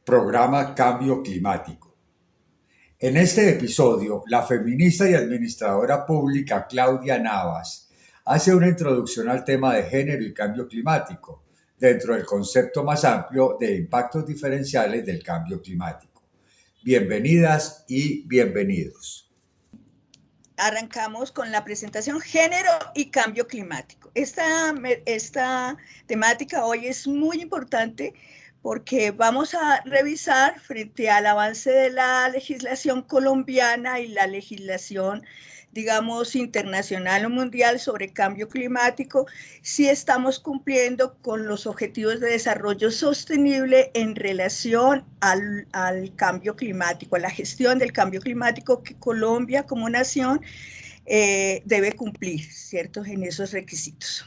Programa Cambio Climático. En este episodio, la feminista y administradora pública Claudia Navas hace una introducción al tema de género y cambio climático, dentro del concepto más amplio de impactos diferenciales del cambio climático. Bienvenidas y bienvenidos. Arrancamos con la presentación Género y Cambio Climático. Esta temática hoy es muy importante porque vamos a revisar frente al avance de la legislación colombiana y la legislación, digamos, internacional o mundial sobre cambio climático, si estamos cumpliendo con los objetivos de desarrollo sostenible en relación al cambio climático, a la gestión del cambio climático que Colombia como nación debe cumplir, ¿cierto?, en esos requisitos.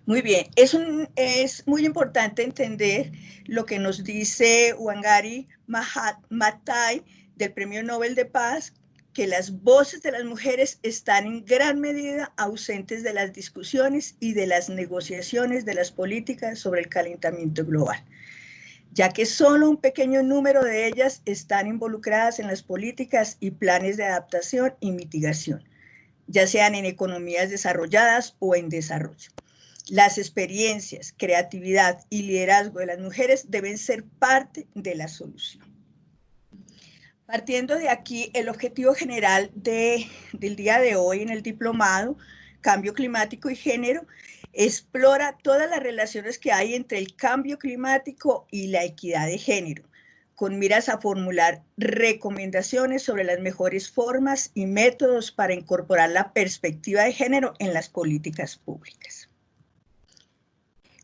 Muy bien, es muy importante entender lo que nos dice Wangari Maathai del Premio Nobel de Paz, que las voces de las mujeres están en gran medida ausentes de las discusiones y de las negociaciones de las políticas sobre el calentamiento global, ya que solo un pequeño número de ellas están involucradas en las políticas y planes de adaptación y mitigación, ya sean en economías desarrolladas o en desarrollo. Las experiencias, creatividad y liderazgo de las mujeres deben ser parte de la solución. Partiendo de aquí, el objetivo general del día de hoy en el diplomado Cambio Climático y Género explora todas las relaciones que hay entre el cambio climático y la equidad de género, con miras a formular recomendaciones sobre las mejores formas y métodos para incorporar la perspectiva de género en las políticas públicas.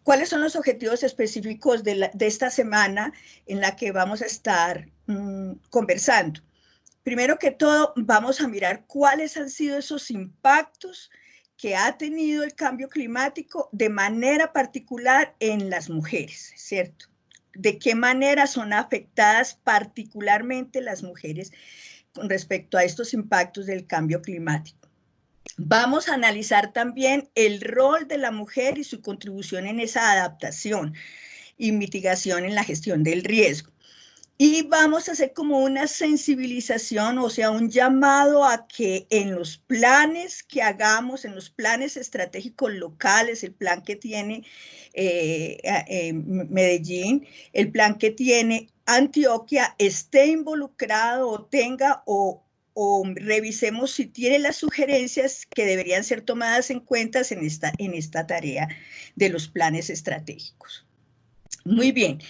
¿Cuáles son los objetivos específicos de esta semana en la que vamos a estar conversando? Primero que todo, vamos a mirar cuáles han sido esos impactos que ha tenido el cambio climático de manera particular en las mujeres, ¿cierto? De qué manera son afectadas particularmente las mujeres con respecto a estos impactos del cambio climático. Vamos a analizar también el rol de la mujer y su contribución en esa adaptación y mitigación en la gestión del riesgo. Y vamos a hacer como una sensibilización, o sea, un llamado a que en los planes que hagamos, en los planes estratégicos locales, el plan que tiene Medellín, el plan que tiene Antioquia, esté involucrado o tenga o revisemos si tiene las sugerencias que deberían ser tomadas en cuenta en esta tarea de los planes estratégicos. Muy bien,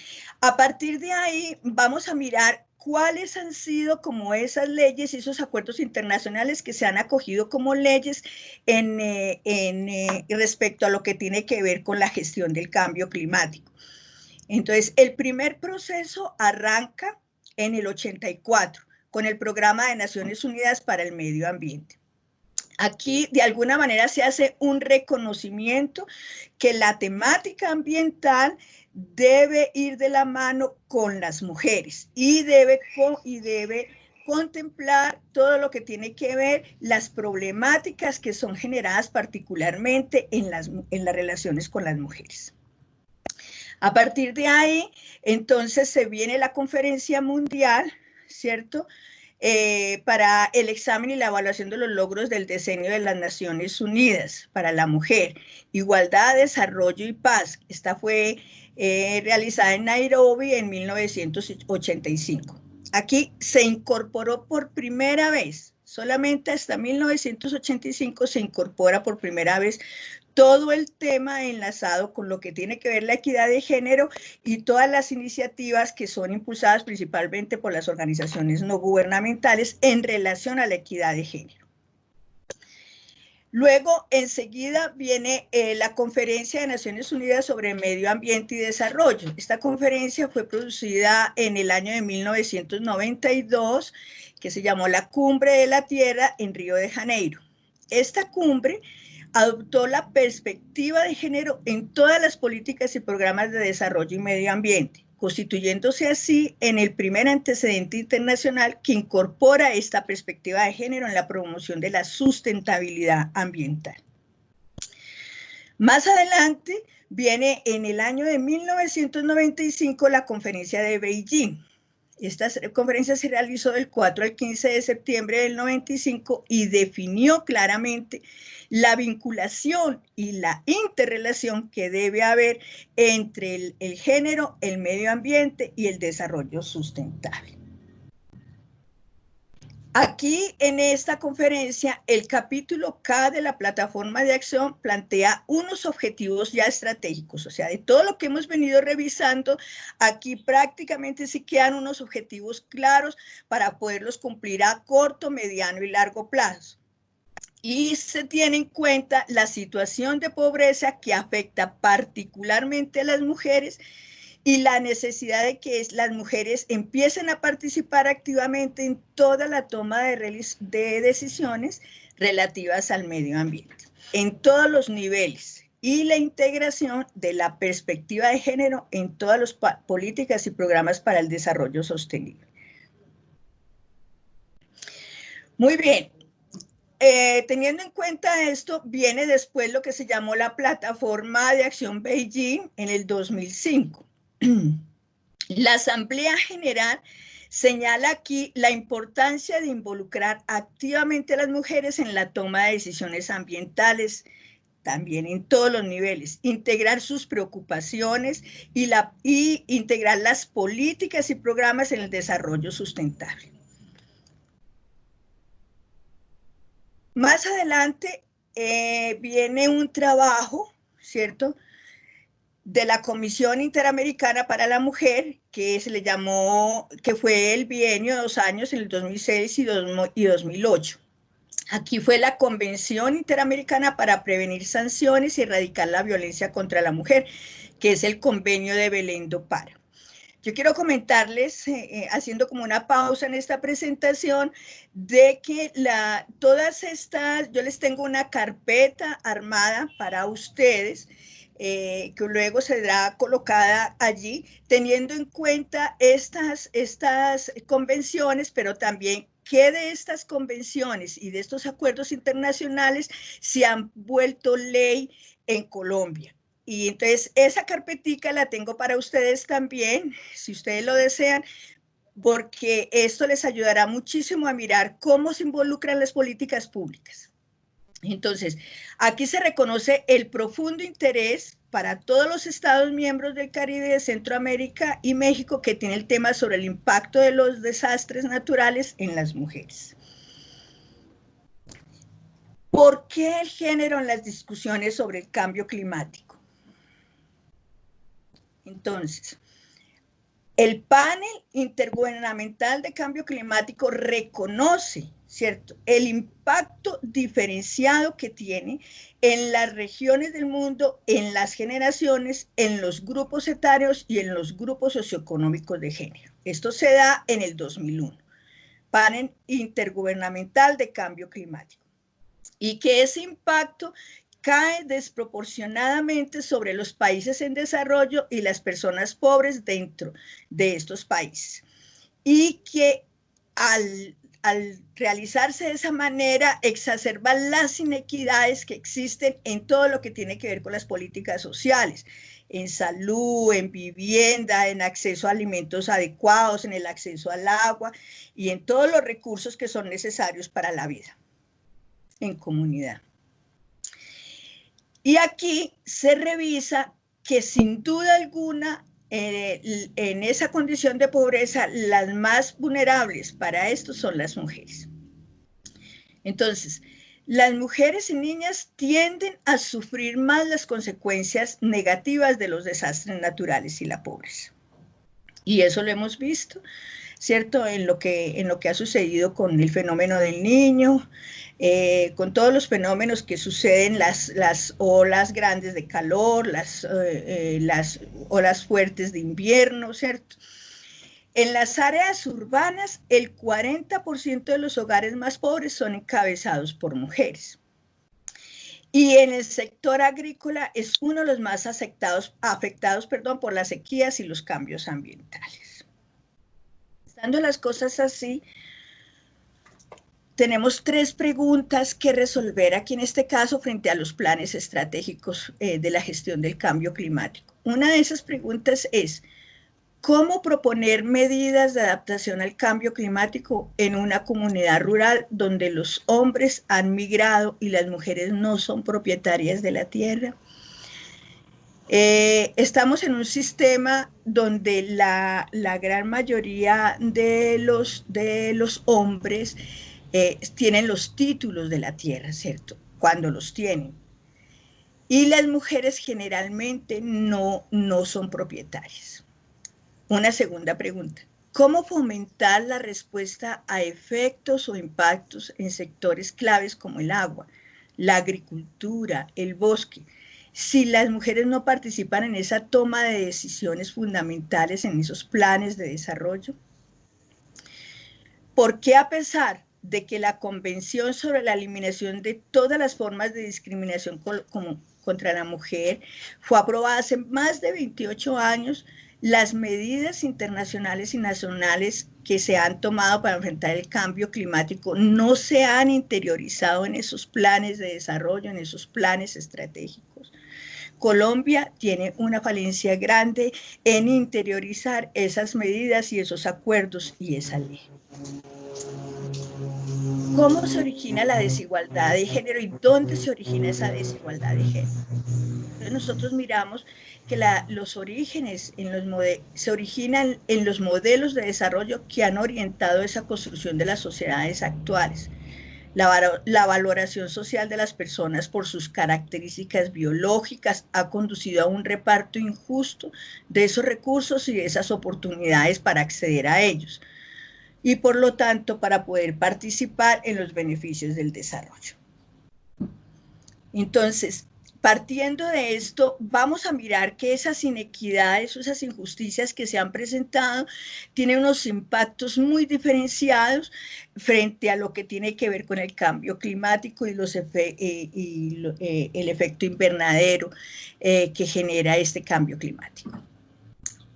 a partir de ahí vamos a mirar cuáles han sido como esas leyes y esos acuerdos internacionales que se han acogido como leyes respecto a lo que tiene que ver con la gestión del cambio climático. Entonces, el primer proceso arranca en el 84 con el Programa de Naciones Unidas para el Medio Ambiente. Aquí, de alguna manera, se hace un reconocimiento que la temática ambiental debe ir de la mano con las mujeres y debe contemplar todo lo que tiene que ver las problemáticas que son generadas particularmente en las relaciones con las mujeres. A partir de ahí, entonces, se viene la Conferencia Mundial, ¿cierto?, para el examen y la evaluación de los logros del Decenio de las Naciones Unidas para la Mujer, Igualdad, Desarrollo y Paz. Esta fue realizada en Nairobi en 1985. Aquí se incorporó por primera vez, solamente hasta 1985 se incorpora por primera vez todo el tema enlazado con lo que tiene que ver la equidad de género y todas las iniciativas que son impulsadas principalmente por las organizaciones no gubernamentales en relación a la equidad de género. Luego, enseguida, viene la Conferencia de Naciones Unidas sobre Medio Ambiente y Desarrollo. Esta conferencia fue producida en el año de 1992, que se llamó la Cumbre de la Tierra en Río de Janeiro. Esta cumbre adoptó la perspectiva de género en todas las políticas y programas de desarrollo y medio ambiente, constituyéndose así en el primer antecedente internacional que incorpora esta perspectiva de género en la promoción de la sustentabilidad ambiental. Más adelante viene en el año de 1995 la conferencia de Beijing. Esta conferencia se realizó del 4 al 15 de septiembre del 95 y definió claramente la vinculación y la interrelación que debe haber entre el género, el medio ambiente y el desarrollo sustentable. Aquí en esta conferencia, el capítulo K de la plataforma de acción plantea unos objetivos ya estratégicos, o sea, de todo lo que hemos venido revisando, aquí prácticamente sí quedan unos objetivos claros para poderlos cumplir a corto, mediano y largo plazo. Y se tiene en cuenta la situación de pobreza que afecta particularmente a las mujeres y la necesidad de que las mujeres empiecen a participar activamente en toda la toma de decisiones relativas al medio ambiente, en todos los niveles, y la integración de la perspectiva de género en todas las políticas y programas para el desarrollo sostenible. Muy bien. Teniendo en cuenta esto, viene después lo que se llamó la Plataforma de Acción Beijing en el 2005. La Asamblea General señala aquí la importancia de involucrar activamente a las mujeres en la toma de decisiones ambientales, también en todos los niveles, integrar sus preocupaciones y integrar las políticas y programas en el desarrollo sustentable. Más adelante viene un trabajo, ¿cierto?, de la Comisión Interamericana para la Mujer, que se le llamó, que fue el bienio de 2 años, en el 2006 y 2008. Aquí fue la Convención Interamericana para Prevenir Sanciones y Erradicar la Violencia contra la Mujer, que es el convenio de Belém do Pará. Yo quiero comentarles, haciendo como una pausa en esta presentación, de que todas estas, yo les tengo una carpeta armada para ustedes, que luego será colocada allí, teniendo en cuenta estas convenciones, pero también qué de estas convenciones y de estos acuerdos internacionales se han vuelto ley en Colombia. Y entonces esa carpetica la tengo para ustedes también, si ustedes lo desean, porque esto les ayudará muchísimo a mirar cómo se involucran las políticas públicas. Entonces, aquí se reconoce el profundo interés para todos los estados miembros del Caribe, de Centroamérica y México que tiene el tema sobre el impacto de los desastres naturales en las mujeres. ¿Por qué el género en las discusiones sobre el cambio climático? Entonces, el panel intergubernamental de cambio climático reconoce, ¿cierto?, el impacto diferenciado que tiene en las regiones del mundo, en las generaciones, en los grupos etarios y en los grupos socioeconómicos de género. Esto se da en el 2001, panel intergubernamental de cambio climático. Y que ese impacto cae desproporcionadamente sobre los países en desarrollo y las personas pobres dentro de estos países. Y que al realizarse de esa manera exacerba las inequidades que existen en todo lo que tiene que ver con las políticas sociales, en salud, en vivienda, en acceso a alimentos adecuados, en el acceso al agua y en todos los recursos que son necesarios para la vida en comunidad. Y aquí se revisa que sin duda alguna en esa condición de pobreza las más vulnerables para esto son las mujeres. Entonces, las mujeres y niñas tienden a sufrir más las consecuencias negativas de los desastres naturales y la pobreza. Y eso lo hemos visto, ¿cierto?, en lo que ha sucedido con el fenómeno del Niño, con todos los fenómenos que suceden, las olas grandes de calor, las olas fuertes de invierno, ¿cierto? En las áreas urbanas, el 40% de los hogares más pobres son encabezados por mujeres. Y en el sector agrícola es uno de los más afectados por las sequías y los cambios ambientales. Estando las cosas así, tenemos tres preguntas que resolver aquí en este caso frente a los planes estratégicos de la gestión del cambio climático. Una de esas preguntas es, ¿cómo proponer medidas de adaptación al cambio climático en una comunidad rural donde los hombres han migrado y las mujeres no son propietarias de la tierra? Estamos en un sistema donde la gran mayoría de los hombres tienen los títulos de la tierra, ¿cierto? Cuando los tienen. Y las mujeres generalmente no son propietarias. Una segunda pregunta. ¿Cómo fomentar la respuesta a efectos o impactos en sectores claves como el agua, la agricultura, el bosque, si las mujeres no participan en esa toma de decisiones fundamentales en esos planes de desarrollo? ¿Por qué a pesar de que la Convención sobre la Eliminación de todas las formas de discriminación contra la mujer fue aprobada hace más de 28 años, las medidas internacionales y nacionales que se han tomado para enfrentar el cambio climático no se han interiorizado en esos planes de desarrollo, en esos planes estratégicos? Colombia tiene una falencia grande en interiorizar esas medidas y esos acuerdos y esa ley. ¿Cómo se origina la desigualdad de género y dónde se origina esa desigualdad de género? Entonces nosotros miramos que los orígenes se originan en los modelos de desarrollo que han orientado esa construcción de las sociedades actuales. La valoración social de las personas por sus características biológicas ha conducido a un reparto injusto de esos recursos y de esas oportunidades para acceder a ellos y por lo tanto para poder participar en los beneficios del desarrollo. Entonces, partiendo de esto, vamos a mirar que esas inequidades o esas injusticias que se han presentado tienen unos impactos muy diferenciados frente a lo que tiene que ver con el cambio climático y el efecto invernadero que genera este cambio climático.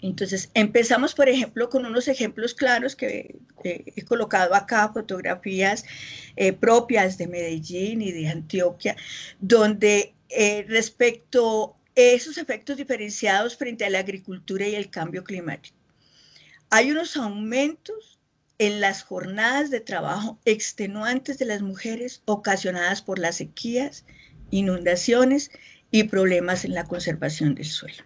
Entonces, empezamos, por ejemplo, con unos ejemplos claros que he colocado acá, fotografías propias de Medellín y de Antioquia, donde respecto a esos efectos diferenciados frente a la agricultura y el cambio climático, hay unos aumentos en las jornadas de trabajo extenuantes de las mujeres ocasionadas por las sequías, inundaciones y problemas en la conservación del suelo.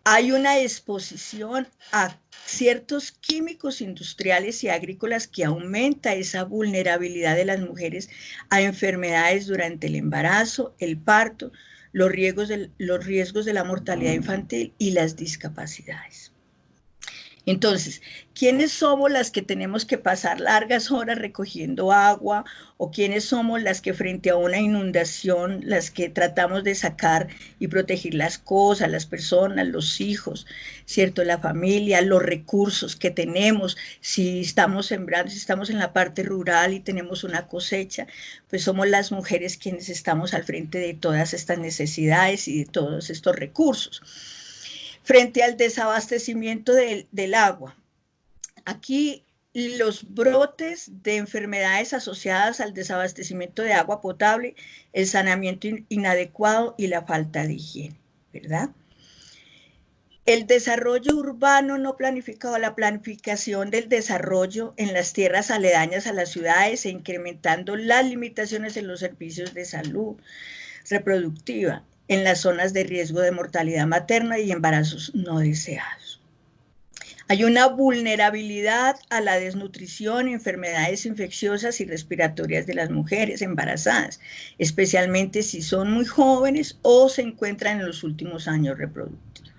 Hay una exposición a ciertos químicos industriales y agrícolas que aumenta esa vulnerabilidad de las mujeres a enfermedades durante el embarazo, el parto, los riesgos de la mortalidad infantil y las discapacidades. Entonces, ¿quiénes somos las que tenemos que pasar largas horas recogiendo agua? ¿O quiénes somos las que frente a una inundación, las que tratamos de sacar y proteger las cosas, las personas, los hijos, ¿cierto? La familia, los recursos que tenemos, si estamos sembrando, si estamos en la parte rural y tenemos una cosecha, pues somos las mujeres quienes estamos al frente de todas estas necesidades y de todos estos recursos. Frente al desabastecimiento del agua, aquí los brotes de enfermedades asociadas al desabastecimiento de agua potable, el saneamiento inadecuado y la falta de higiene, ¿verdad? El desarrollo urbano no planificado, la planificación del desarrollo en las tierras aledañas a las ciudades e incrementando las limitaciones en los servicios de salud reproductiva en las zonas de riesgo de mortalidad materna y embarazos no deseados. Hay una vulnerabilidad a la desnutrición, enfermedades infecciosas y respiratorias de las mujeres embarazadas, especialmente si son muy jóvenes o se encuentran en los últimos años reproductivos.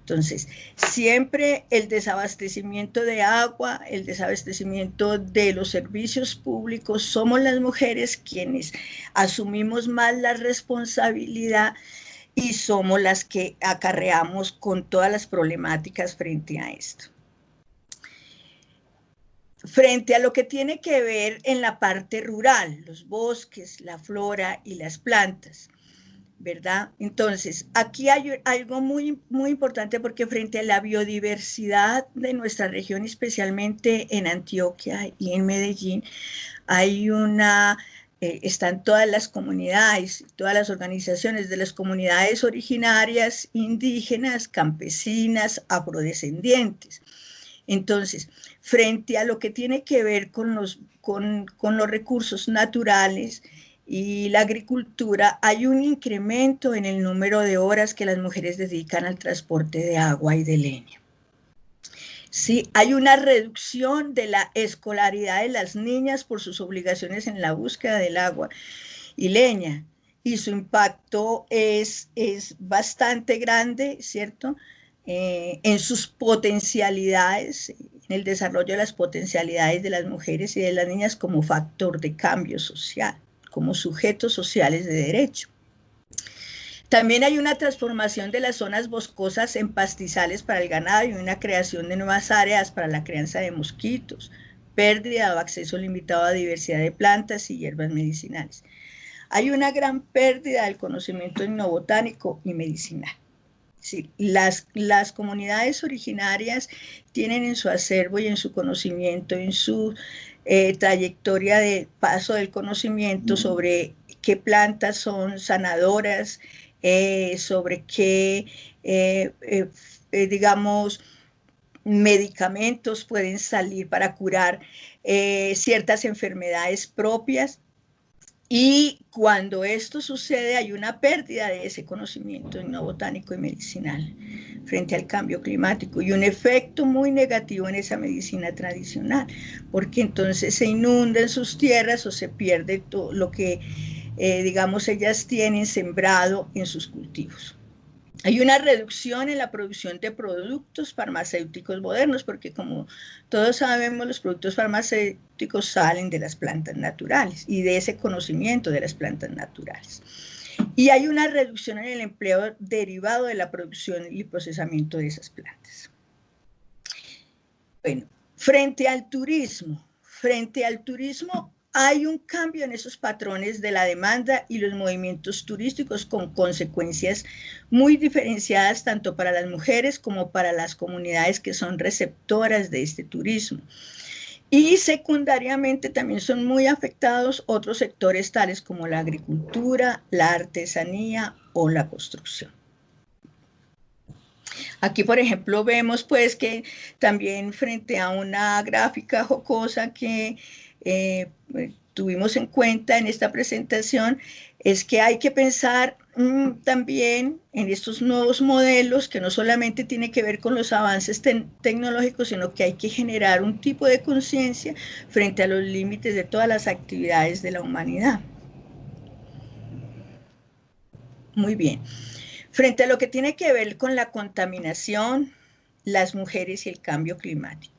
Entonces, siempre el desabastecimiento de agua, el desabastecimiento de los servicios públicos, somos las mujeres quienes asumimos más la responsabilidad y somos las que acarreamos con todas las problemáticas frente a esto. Frente a lo que tiene que ver en la parte rural, los bosques, la flora y las plantas, ¿verdad? Entonces, aquí hay algo muy, muy importante porque frente a la biodiversidad de nuestra región, especialmente en Antioquia y en Medellín, hay están todas las comunidades, todas las organizaciones de las comunidades originarias, indígenas, campesinas, afrodescendientes. Entonces, frente a lo que tiene que ver con los recursos naturales y la agricultura, hay un incremento en el número de horas que las mujeres dedican al transporte de agua y de leña. Sí, hay una reducción de la escolaridad de las niñas por sus obligaciones en la búsqueda del agua y leña, y su impacto es bastante grande, ¿cierto? En sus potencialidades, en el desarrollo de las potencialidades de las mujeres y de las niñas como factor de cambio social, como sujetos sociales de derecho. También hay una transformación de las zonas boscosas en pastizales para el ganado y una creación de nuevas áreas para la crianza de mosquitos, pérdida o acceso limitado a diversidad de plantas y hierbas medicinales. Hay una gran pérdida del conocimiento etnobotánico y medicinal. Sí, las comunidades originarias tienen en su acervo y en su conocimiento, en su trayectoria de paso del conocimiento sobre qué plantas son sanadoras, sobre qué, digamos, medicamentos pueden salir para curar ciertas enfermedades propias. Y cuando esto sucede hay una pérdida de ese conocimiento etnobotánico y medicinal frente al cambio climático y un efecto muy negativo en esa medicina tradicional, porque entonces se inundan sus tierras o se pierde todo lo que, digamos, ellas tienen sembrado en sus cultivos. Hay una reducción en la producción de productos farmacéuticos modernos, porque como todos sabemos, los productos farmacéuticos salen de las plantas naturales y de ese conocimiento de las plantas naturales. Y hay una reducción en el empleo derivado de la producción y procesamiento de esas plantas. Bueno, frente al turismo hay un cambio en esos patrones de la demanda y los movimientos turísticos con consecuencias muy diferenciadas tanto para las mujeres como para las comunidades que son receptoras de este turismo. Y secundariamente también son muy afectados otros sectores tales como la agricultura, la artesanía o la construcción. Aquí, por ejemplo, vemos pues que también frente a una gráfica jocosa que tuvimos en cuenta en esta presentación, es que hay que pensar también en estos nuevos modelos que no solamente tiene que ver con los avances tecnológicos, sino que hay que generar un tipo de conciencia frente a los límites de todas las actividades de la humanidad. Muy bien. Frente a lo que tiene que ver con la contaminación, las mujeres y el cambio climático.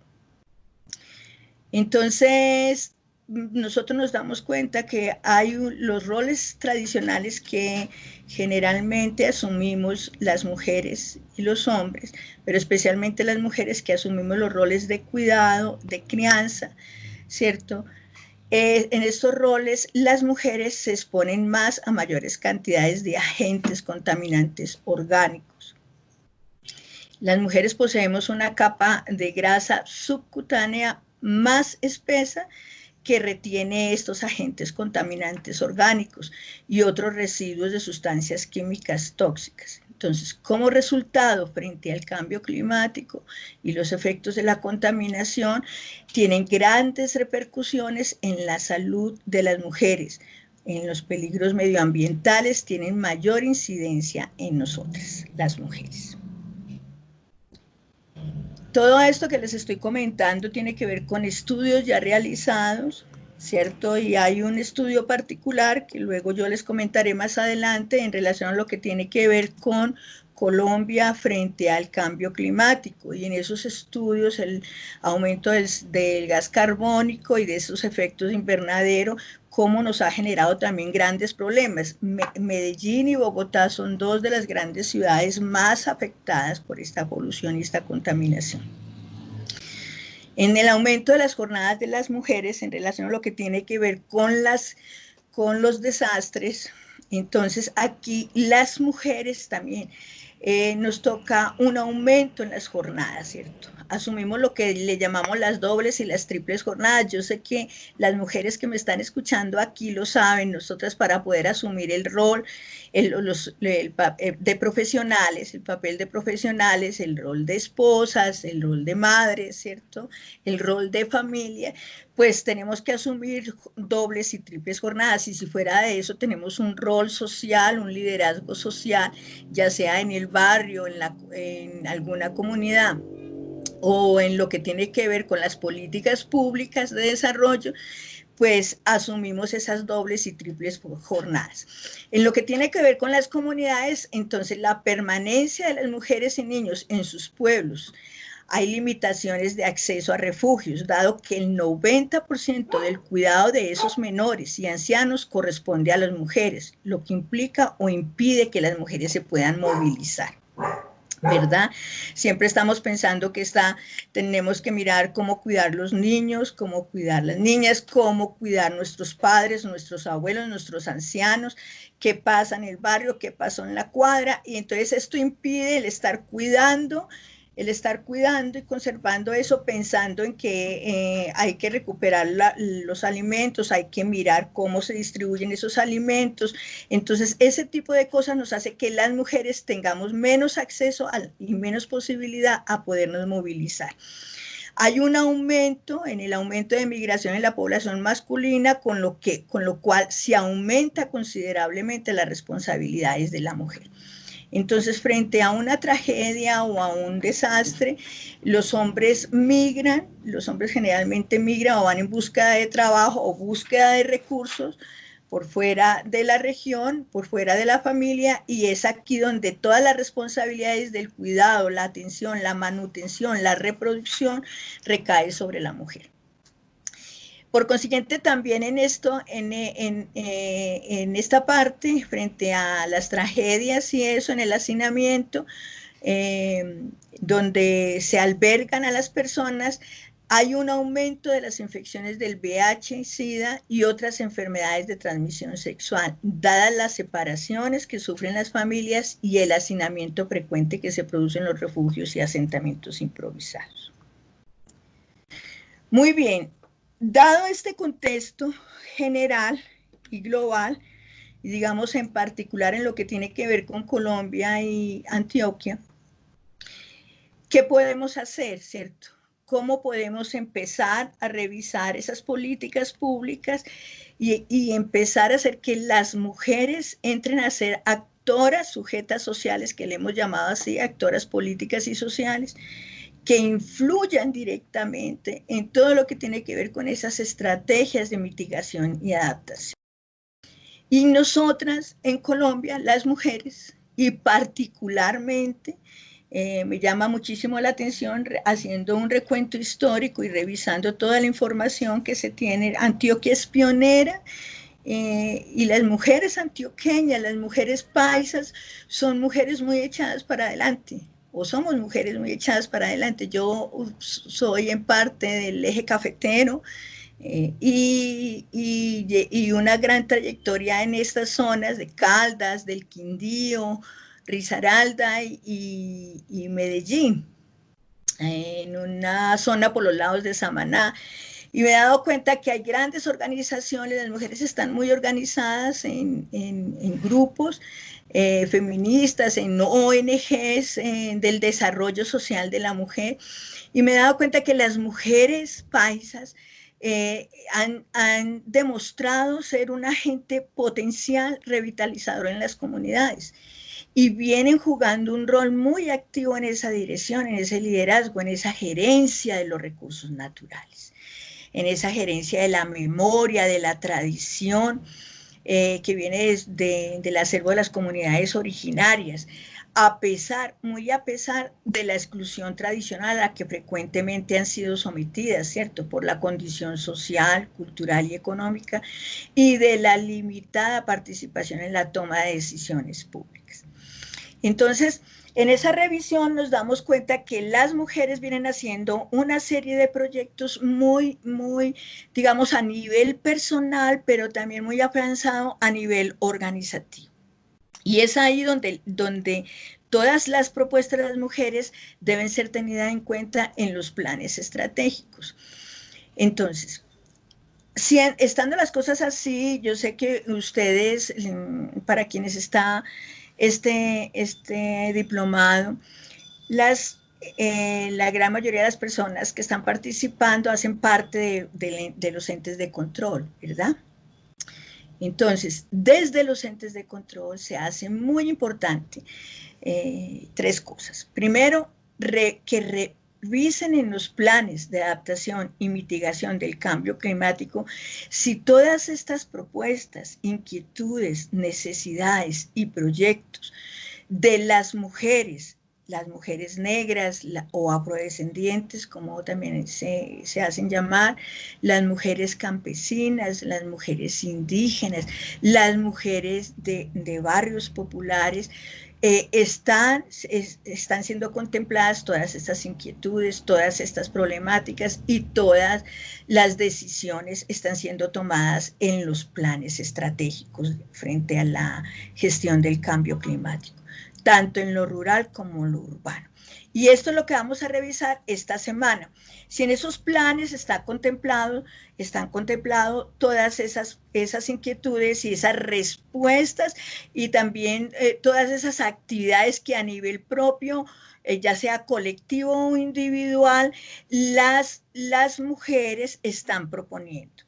Entonces, nosotros nos damos cuenta que hay los roles tradicionales que generalmente asumimos las mujeres y los hombres, pero especialmente las mujeres que asumimos los roles de cuidado, de crianza, ¿cierto? En estos roles las mujeres se exponen más a mayores cantidades de agentes contaminantes orgánicos. Las mujeres poseemos una capa de grasa subcutánea más espesa que retiene estos agentes contaminantes orgánicos y otros residuos de sustancias químicas tóxicas. Entonces, como resultado, frente al cambio climático y los efectos de la contaminación, tienen grandes repercusiones en la salud de las mujeres. En los peligros medioambientales tienen mayor incidencia en nosotras, las mujeres. Todo esto que les estoy comentando tiene que ver con estudios ya realizados, ¿cierto? Y hay un estudio particular que luego yo les comentaré más adelante en relación a lo que tiene que ver con Colombia frente al cambio climático. Y en esos estudios el aumento del gas carbónico y de esos efectos de invernadero, cómo nos ha generado también grandes problemas. Medellín y Bogotá son dos de las grandes ciudades más afectadas por esta polución y esta contaminación. En el aumento de las jornadas de las mujeres en relación a lo que tiene que ver con los desastres, Entonces aquí las mujeres también nos toca un aumento en las jornadas, ¿cierto? Asumimos lo que le llamamos las dobles y las triples jornadas. Yo sé que las mujeres que me están escuchando aquí lo saben. Nosotras, para poder asumir el rol de profesionales, el papel de profesionales, el rol de esposas, el rol de madres, ¿cierto? El rol de familia, pues tenemos que asumir dobles y triples jornadas, y si fuera de eso tenemos un rol social, un liderazgo social, ya sea en el barrio, en alguna comunidad, o en lo que tiene que ver con las políticas públicas de desarrollo, pues asumimos esas dobles y triples jornadas. En lo que tiene que ver con las comunidades, entonces la permanencia de las mujeres y niños en sus pueblos, hay limitaciones de acceso a refugios, dado que el 90% del cuidado de esos menores y ancianos corresponde a las mujeres, lo que implica o impide que las mujeres se puedan movilizar, ¿verdad? Siempre estamos pensando que tenemos que mirar cómo cuidar los niños, cómo cuidar las niñas, cómo cuidar nuestros padres, nuestros abuelos, nuestros ancianos, qué pasa en el barrio, qué pasó en la cuadra, y entonces esto impide el estar cuidando y conservando eso, pensando en que hay que recuperar los alimentos, hay que mirar cómo se distribuyen esos alimentos. Entonces, ese tipo de cosas nos hace que las mujeres tengamos menos acceso y menos posibilidad a podernos movilizar. Hay un aumento en el aumento de migración en la población masculina, con lo cual se aumenta considerablemente las responsabilidades de la mujer. Entonces, frente a una tragedia o a un desastre, los hombres generalmente migran o van en búsqueda de trabajo o búsqueda de recursos por fuera de la región, por fuera de la familia, y es aquí donde todas las responsabilidades del cuidado, la atención, la manutención, la reproducción recae sobre la mujer. Por consiguiente, también en esta parte, frente a las tragedias y eso, en el hacinamiento, donde se albergan a las personas, hay un aumento de las infecciones del VIH, SIDA y otras enfermedades de transmisión sexual, dadas las separaciones que sufren las familias y el hacinamiento frecuente que se produce en los refugios y asentamientos improvisados. Muy bien, dado este contexto general y global, y digamos en particular en lo que tiene que ver con Colombia y Antioquia, ¿qué podemos hacer, cierto? ¿Cómo podemos empezar a revisar esas políticas públicas y empezar a hacer que las mujeres entren a ser actoras, sujetas sociales, que le hemos llamado así, actoras políticas y sociales, que influyan directamente en todo lo que tiene que ver con esas estrategias de mitigación y adaptación? Y nosotras en Colombia, las mujeres, y particularmente, me llama muchísimo la atención, haciendo un recuento histórico y revisando toda la información que se tiene. Antioquia es pionera, y las mujeres antioqueñas, las mujeres paisas, son mujeres muy echadas para adelante, o somos mujeres muy echadas para adelante. Yo soy en parte del eje cafetero, y una gran trayectoria en estas zonas de Caldas, del Quindío, Risaralda y Medellín, en una zona por los lados de Samaná. Y me he dado cuenta que hay grandes organizaciones, las mujeres están muy organizadas en grupos feministas, en ONGs del desarrollo social de la mujer. Y me he dado cuenta que las mujeres paisas han demostrado ser un agente potencial revitalizador en las comunidades, y vienen jugando un rol muy activo en esa dirección, en ese liderazgo, en esa gerencia de los recursos naturales, en esa gerencia de la memoria, de la tradición, que viene del acervo de las comunidades originarias, muy a pesar de la exclusión tradicional a la que frecuentemente han sido sometidas, ¿cierto? Por la condición social, cultural y económica, y de la limitada participación en la toma de decisiones públicas. Entonces, En esa revisión nos damos cuenta que las mujeres vienen haciendo una serie de proyectos muy, digamos, a nivel personal, pero también muy avanzado a nivel organizativo. Y es ahí donde todas las propuestas de las mujeres deben ser tenidas en cuenta en los planes estratégicos. Entonces, si estando las cosas así, yo sé que ustedes, para quienes está este diplomado, la gran mayoría de las personas que están participando hacen parte de los entes de control, ¿verdad? Entonces, desde los entes de control se hace muy importante tres cosas. Primero, que revisen en los planes de adaptación y mitigación del cambio climático si todas estas propuestas, inquietudes, necesidades y proyectos de las mujeres negras o afrodescendientes, como también se hacen llamar, las mujeres campesinas, las mujeres indígenas, las mujeres de barrios populares, están siendo contempladas todas estas inquietudes, todas estas problemáticas y todas las decisiones están siendo tomadas en los planes estratégicos frente a la gestión del cambio climático, tanto en lo rural como en lo urbano. Y esto es lo que vamos a revisar esta semana. Si en esos planes están contempladas todas esas inquietudes y esas respuestas y también todas esas actividades que a nivel propio, ya sea colectivo o individual, las mujeres están proponiendo.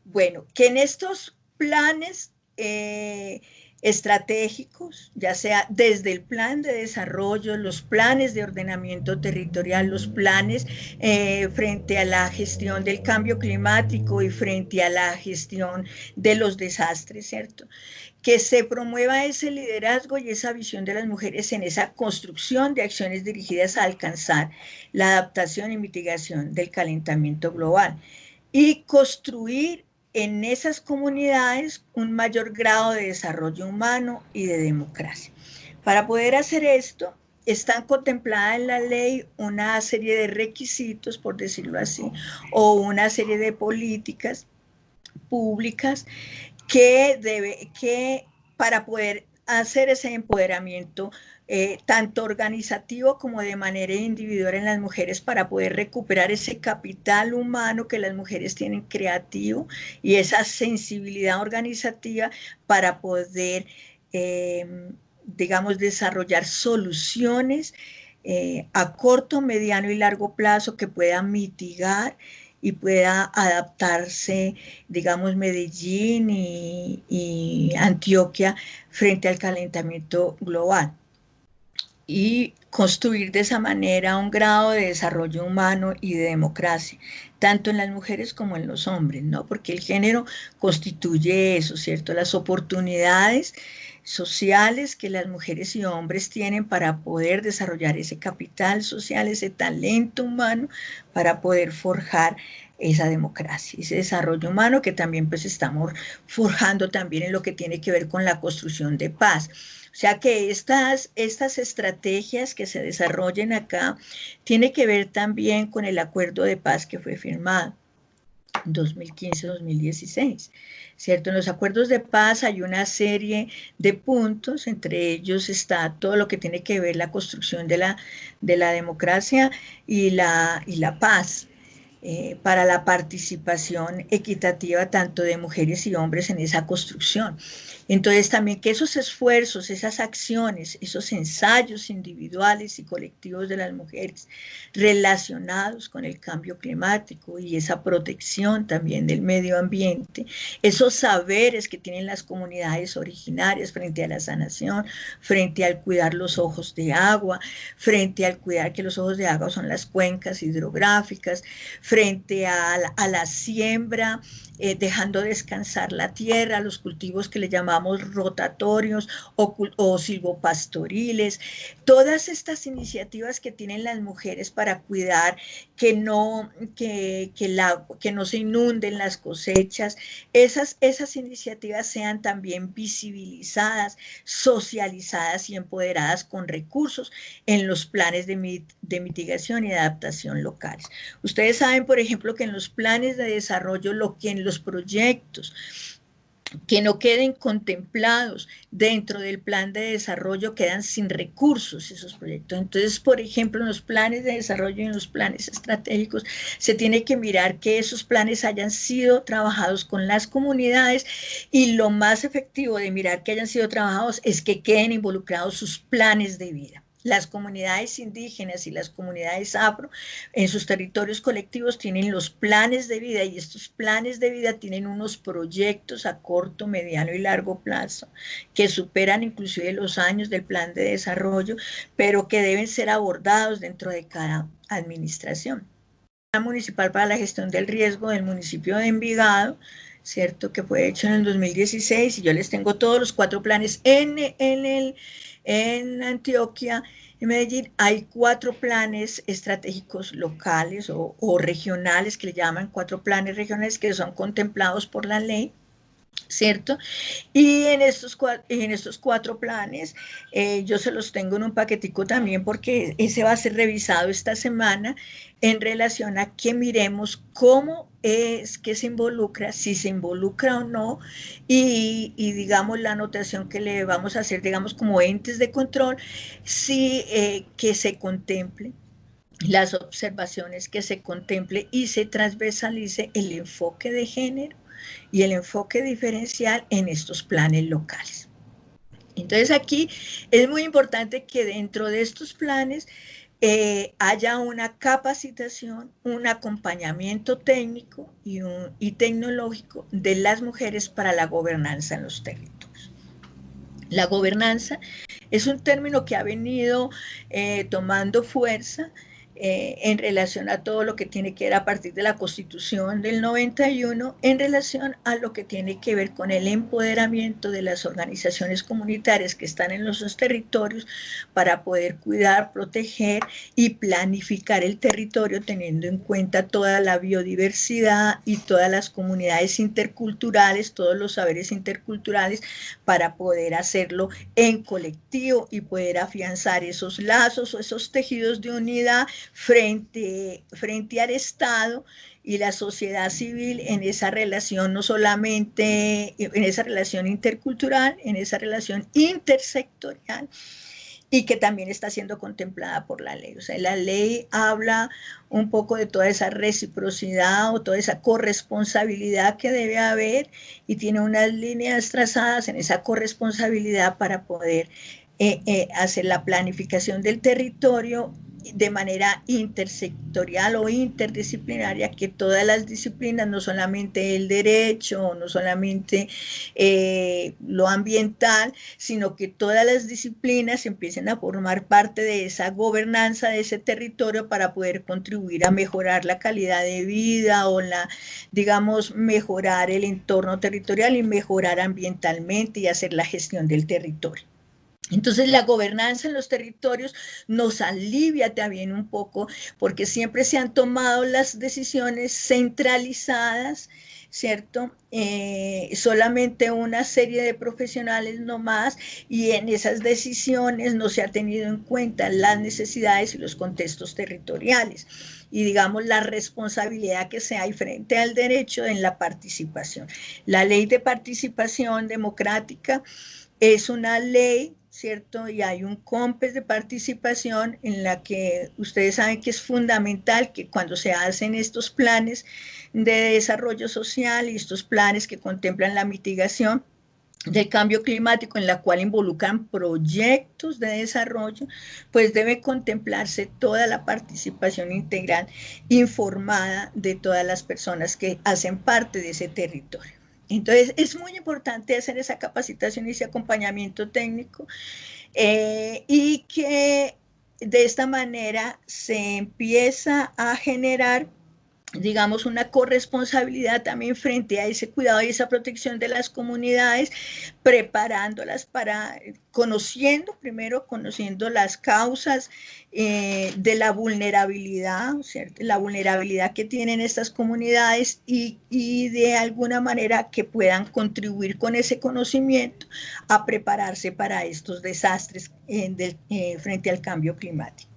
Bueno, que en estos planes estratégicos, ya sea desde el plan de desarrollo, los planes de ordenamiento territorial, los planes frente a la gestión del cambio climático y frente a la gestión de los desastres, ¿cierto? Que se promueva ese liderazgo y esa visión de las mujeres en esa construcción de acciones dirigidas a alcanzar la adaptación y mitigación del calentamiento global y construir en esas comunidades un mayor grado de desarrollo humano y de democracia. Para poder hacer esto, están contempladas en la ley una serie de requisitos, por decirlo así, o una serie de políticas públicas que para poder hacer ese empoderamiento tanto organizativo como de manera individual en las mujeres para poder recuperar ese capital humano que las mujeres tienen creativo y esa sensibilidad organizativa para poder, digamos, desarrollar soluciones a corto, mediano y largo plazo que puedan mitigar y pueda adaptarse, digamos, Medellín y Antioquia frente al calentamiento global y construir de esa manera un grado de desarrollo humano y de democracia, tanto en las mujeres como en los hombres, ¿no? Porque el género constituye eso, ¿cierto? Las oportunidades sociales que las mujeres y hombres tienen para poder desarrollar ese capital social, ese talento humano, para poder forjar esa democracia, ese desarrollo humano que también pues estamos forjando también en lo que tiene que ver con la construcción de paz. O sea que estas estrategias que se desarrollen acá tiene que ver también con el acuerdo de paz que fue firmado en 2015-2016, ¿cierto? En los acuerdos de paz hay una serie de puntos, entre ellos está todo lo que tiene que ver la construcción de la democracia y la paz. Para la participación equitativa tanto de mujeres y hombres en esa construcción. Entonces también que esos esfuerzos, esas acciones, esos ensayos individuales y colectivos de las mujeres relacionados con el cambio climático y esa protección también del medio ambiente, esos saberes que tienen las comunidades originarias frente a la sanación, frente al cuidar los ojos de agua, frente al cuidar que los ojos de agua son las cuencas hidrográficas, frente a la siembra dejando descansar la tierra, los cultivos que le llamamos rotatorios o silvopastoriles, todas estas iniciativas que tienen las mujeres para cuidar que no se inunden las cosechas, esas iniciativas sean también visibilizadas, socializadas y empoderadas con recursos en los planes de mitigación y adaptación locales. Ustedes saben, por ejemplo, que en los planes de desarrollo, lo que en los proyectos que no queden contemplados dentro del plan de desarrollo quedan sin recursos esos proyectos. Entonces, por ejemplo, en los planes de desarrollo y en los planes estratégicos se tiene que mirar que esos planes hayan sido trabajados con las comunidades, y lo más efectivo de mirar que hayan sido trabajados es que queden involucrados sus planes de vida. Las comunidades indígenas y las comunidades afro en sus territorios colectivos tienen los planes de vida, y estos planes de vida tienen unos proyectos a corto, mediano y largo plazo que superan inclusive los años del plan de desarrollo, pero que deben ser abordados dentro de cada administración. El Plan Municipal para la Gestión del Riesgo del municipio de Envigado, ¿cierto?, que fue hecho en el 2016, y yo les tengo todos los 4 planes en Antioquia. En Medellín hay 4 planes estratégicos locales o regionales, que le llaman 4 planes regionales, que son contemplados por la ley, ¿cierto? Y en estos 4 planes, yo se los tengo en un paquetico también, porque ese va a ser revisado esta semana en relación a que miremos cómo es que se involucra, si se involucra o no, y digamos la anotación que le vamos a hacer, digamos, como entes de control, si que se contemple las observaciones, que se contemple y se transversalice el enfoque de género y el enfoque diferencial en estos planes locales. Entonces aquí es muy importante que dentro de estos planes haya una capacitación, un acompañamiento técnico y tecnológico de las mujeres para la gobernanza en los territorios. La gobernanza es un término que ha venido tomando fuerza en relación a todo lo que tiene que ver a partir de la Constitución del 91, en relación a lo que tiene que ver con el empoderamiento de las organizaciones comunitarias que están en los territorios para poder cuidar, proteger y planificar el territorio, teniendo en cuenta toda la biodiversidad y todas las comunidades interculturales, todos los saberes interculturales, para poder hacerlo en colectivo y poder afianzar esos lazos o esos tejidos de unidad frente al Estado y la sociedad civil en esa relación, no solamente en esa relación intercultural, en esa relación intersectorial, y que también está siendo contemplada por la ley. O sea, la ley habla un poco de toda esa reciprocidad o toda esa corresponsabilidad que debe haber, y tiene unas líneas trazadas en esa corresponsabilidad para poder hacer la planificación del territorio de manera intersectorial o interdisciplinaria, que todas las disciplinas, no solamente el derecho, no solamente lo ambiental, sino que todas las disciplinas empiecen a formar parte de esa gobernanza de ese territorio para poder contribuir a mejorar la calidad de vida o digamos, mejorar el entorno territorial y mejorar ambientalmente y hacer la gestión del territorio. Entonces la gobernanza en los territorios nos alivia también un poco, porque siempre se han tomado las decisiones centralizadas, ¿cierto? Solamente una serie de profesionales nomás, y en esas decisiones no se ha tenido en cuenta las necesidades y los contextos territoriales, y digamos la responsabilidad que se hay frente al derecho en la participación. La ley de participación democrática es una ley, ¿cierto? Y hay un COMPES de participación en la que ustedes saben que es fundamental que cuando se hacen estos planes de desarrollo social y estos planes que contemplan la mitigación del cambio climático, en la cual involucran proyectos de desarrollo, pues debe contemplarse toda la participación integral informada de todas las personas que hacen parte de ese territorio. Entonces, es muy importante hacer esa capacitación y ese acompañamiento técnico, y que de esta manera se empieza a generar digamos, una corresponsabilidad también frente a ese cuidado y esa protección de las comunidades, preparándolas para, primero conociendo las causas de la vulnerabilidad, ¿cierto? La vulnerabilidad que tienen estas comunidades y de alguna manera que puedan contribuir con ese conocimiento a prepararse para estos desastres frente al cambio climático.